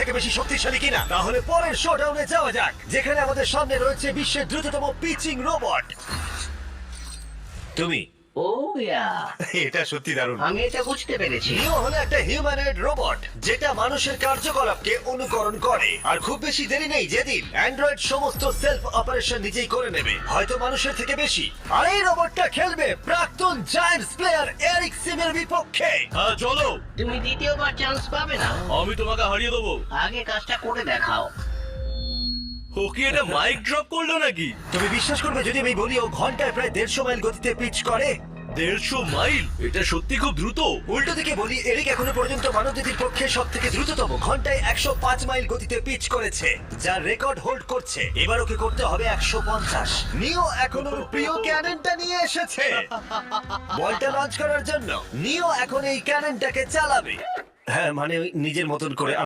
থেকে বেশি শক্তিশালী কিনা। তাহলে পরের শোডাউনে যাওয়া যাক, যেখানে আমাদের সামনে রয়েছে বিশ্বের দ্রুততম পিচিং রোবট। তুমি ও ইয়া, এটা সত্যি দারুণ। আমি এটা বুঝতে পেরেছি। নিও হলো একটা হিউম্যানয়েড রোবট যেটা মানুষের কার্যকলাপকে অনুকরণ করে। আর খুব বেশি দেরি নেই, যেদিন অ্যান্ড্রয়েড সমস্ত সেলফ অপারেশন নিজেই করে নেবে, হয়তো মানুষের থেকে বেশি। আর এই রোবটটা খেলবে প্রাক্তন জায়ান্টস প্লেয়ার এরিক সিমের বিপক্ষে। হ্যাঁ চলো, তুমি দ্বিতীয়বার চান্স পাবে না, আমি তোমাকে হারিয়ে দেবো। আগে কাজটা করে দেখাও। ও কি এটা মাইক ড্রপ করলো নাকি? তুমি বিশ্বাস করবে যদি আমি বলি ও ঘন্টায় প্রায় 150 মাইল গতিতে পিচ করে? 150 মাইল? এটা সত্যি খুব দ্রুত। উল্টো দিকে বলি, এরিক এখনো পর্যন্ত মানবজাতির পক্ষে সব থেকে দ্রুততম ঘন্টায় 105 মাইল গতিতে পিচ করেছে, যার রেকর্ড হোল্ড করছে। এবার ওকে করতে হবে 150। নিও এখন ওর প্রিয় ক্যাননটা নিয়ে এসেছে বলটা লঞ্চ করার জন্য। নিও এখন এই ক্যাননটাকে চালাবে। হ্যাঁ, মানে ওই নিজের মতন করে।